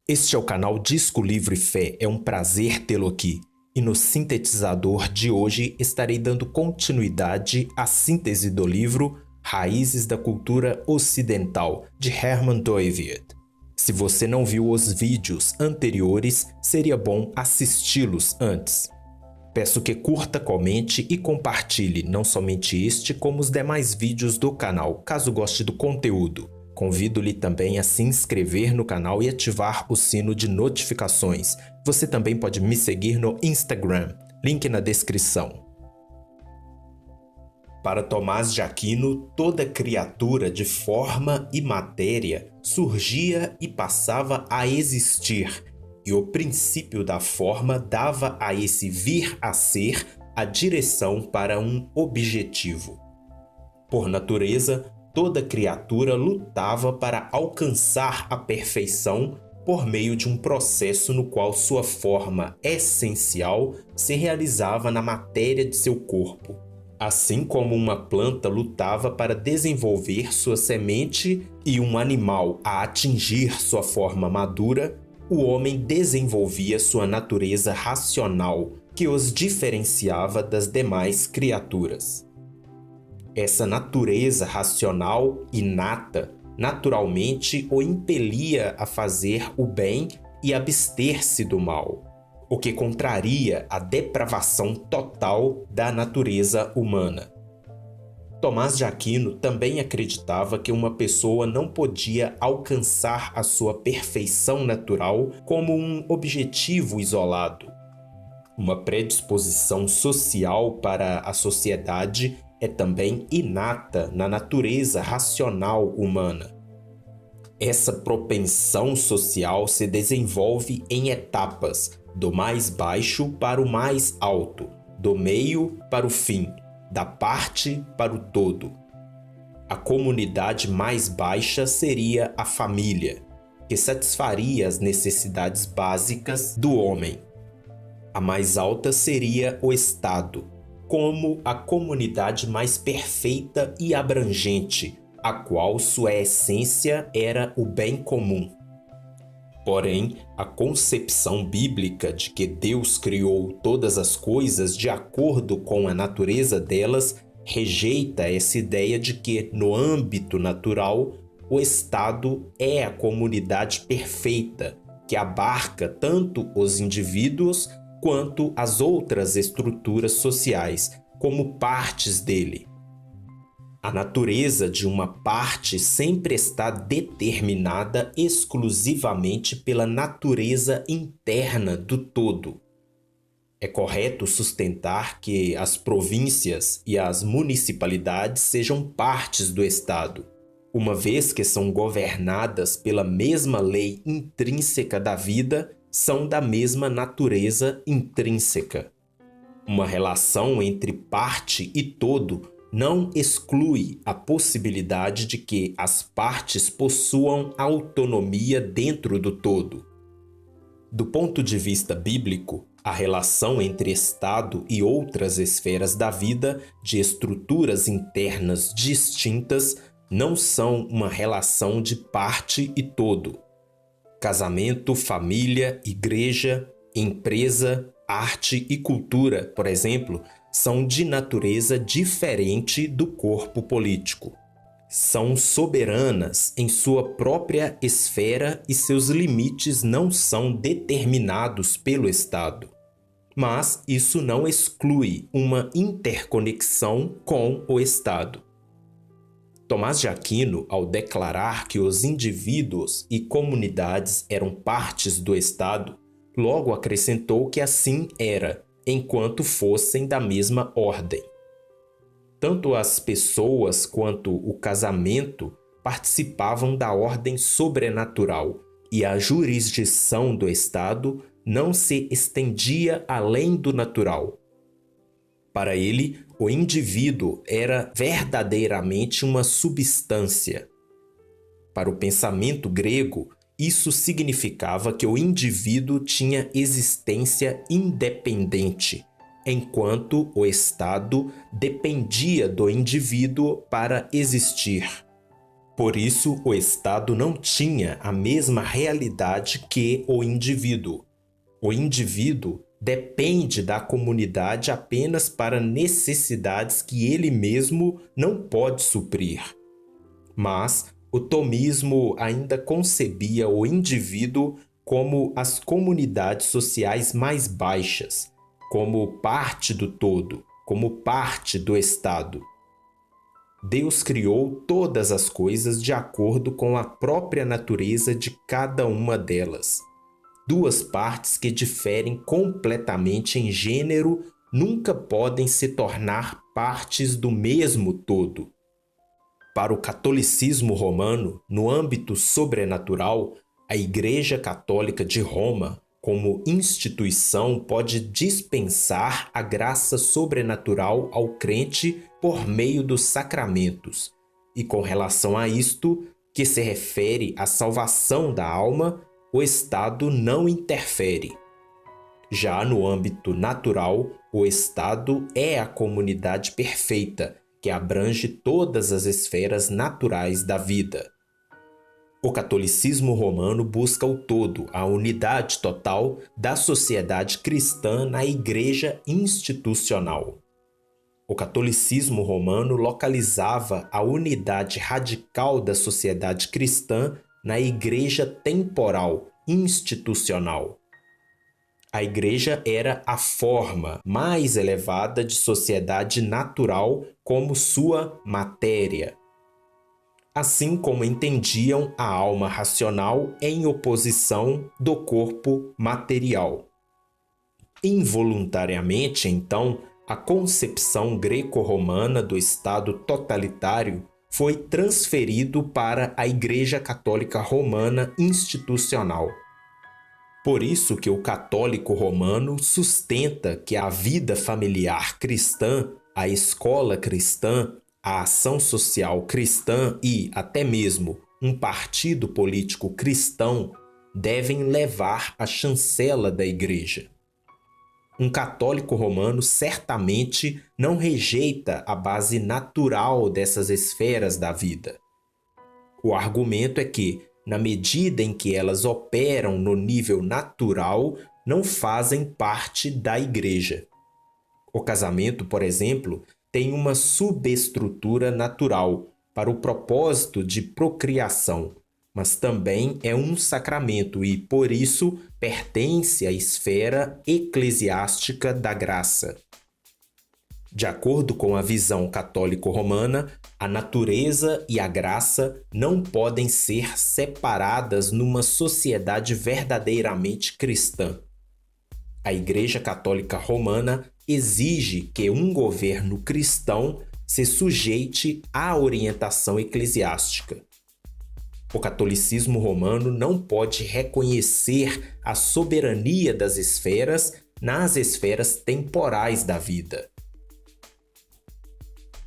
Este é o canal Disco Livre Fé, é um prazer tê-lo aqui. E no sintetizador de hoje estarei dando continuidade à síntese do livro Raízes da Cultura Ocidental, de Herman Doivert. Se você não viu os vídeos anteriores, seria bom assisti-los antes. Peço que curta, comente e compartilhe não somente este, como os demais vídeos do canal, caso goste do conteúdo. Convido-lhe também a se inscrever no canal e ativar o sino de notificações. Você também pode me seguir no Instagram, link na descrição. Para Tomás de Aquino, toda criatura de forma e matéria surgia e passava a existir, e o princípio da forma dava a esse vir a ser a direção para um objetivo. Por natureza, toda criatura lutava para alcançar a perfeição por meio de um processo no qual sua forma essencial se realizava na matéria de seu corpo. Assim como uma planta lutava para desenvolver sua semente e um animal a atingir sua forma madura, o homem desenvolvia sua natureza racional, que os diferenciava das demais criaturas. Essa natureza racional inata naturalmente o impelia a fazer o bem e abster-se do mal, o que contraria a depravação total da natureza humana. Tomás de Aquino também acreditava que uma pessoa não podia alcançar a sua perfeição natural como um objetivo isolado. Uma predisposição social para a sociedade é também inata na natureza racional humana. Essa propensão social se desenvolve em etapas, do mais baixo para o mais alto, do meio para o fim, da parte para o todo. A comunidade mais baixa seria a família, que satisfaria as necessidades básicas do homem. A mais alta seria o Estado, como a comunidade mais perfeita e abrangente, a qual sua essência era o bem comum. Porém, a concepção bíblica de que Deus criou todas as coisas de acordo com a natureza delas rejeita essa ideia de que, no âmbito natural, o Estado é a comunidade perfeita, que abarca tanto os indivíduos quanto as outras estruturas sociais, como partes dele. A natureza de uma parte sempre está determinada exclusivamente pela natureza interna do todo. É correto sustentar que as províncias e as municipalidades sejam partes do Estado, uma vez que são governadas pela mesma lei intrínseca da vida, são da mesma natureza intrínseca. Uma relação entre parte e todo não exclui a possibilidade de que as partes possuam autonomia dentro do todo. Do ponto de vista bíblico, a relação entre Estado e outras esferas da vida, de estruturas internas distintas, não são uma relação de parte e todo. Casamento, família, igreja, empresa, arte e cultura, por exemplo, são de natureza diferente do corpo político. São soberanas em sua própria esfera e seus limites não são determinados pelo Estado. Mas isso não exclui uma interconexão com o Estado. Tomás de Aquino, ao declarar que os indivíduos e comunidades eram partes do Estado, logo acrescentou que assim era, enquanto fossem da mesma ordem. Tanto as pessoas quanto o casamento participavam da ordem sobrenatural e a jurisdição do Estado não se estendia além do natural. Para ele, o indivíduo era verdadeiramente uma substância. Para o pensamento grego, isso significava que o indivíduo tinha existência independente, enquanto o Estado dependia do indivíduo para existir. Por isso, o Estado não tinha a mesma realidade que o indivíduo. O indivíduo depende da comunidade apenas para necessidades que ele mesmo não pode suprir. Mas o tomismo ainda concebia o indivíduo como as comunidades sociais mais baixas, como parte do todo, como parte do Estado. Deus criou todas as coisas de acordo com a própria natureza de cada uma delas. Duas partes que diferem completamente em gênero nunca podem se tornar partes do mesmo todo. Para o catolicismo romano, no âmbito sobrenatural, a Igreja Católica de Roma, como instituição, pode dispensar a graça sobrenatural ao crente por meio dos sacramentos. E com relação a isto, que se refere à salvação da alma, o Estado não interfere. Já no âmbito natural, o Estado é a comunidade perfeita, que abrange todas as esferas naturais da vida. O catolicismo romano busca o todo, a unidade total da sociedade cristã na igreja institucional. O catolicismo romano localizava a unidade radical da sociedade cristã na igreja temporal, institucional. A igreja era a forma mais elevada de sociedade natural como sua matéria. Assim como entendiam a alma racional em oposição do corpo material. Involuntariamente, então, a concepção greco-romana do Estado totalitário foi transferido para a Igreja Católica Romana institucional. Por isso que o católico romano sustenta que a vida familiar cristã, a escola cristã, a ação social cristã e, até mesmo, um partido político cristão devem levar a chancela da Igreja. Um católico romano certamente não rejeita a base natural dessas esferas da vida. O argumento é que, na medida em que elas operam no nível natural, não fazem parte da Igreja. O casamento, por exemplo, tem uma subestrutura natural para o propósito de procriação, mas também é um sacramento e, por isso, pertence à esfera eclesiástica da graça. De acordo com a visão católico-romana, a natureza e a graça não podem ser separadas numa sociedade verdadeiramente cristã. A Igreja Católica Romana exige que um governo cristão se sujeite à orientação eclesiástica. O catolicismo romano não pode reconhecer a soberania das esferas nas esferas temporais da vida.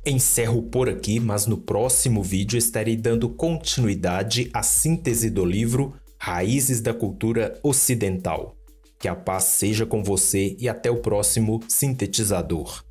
Encerro por aqui, mas no próximo vídeo estarei dando continuidade à síntese do livro Raízes da Cultura Ocidental. Que a paz seja com você e até o próximo sintetizador.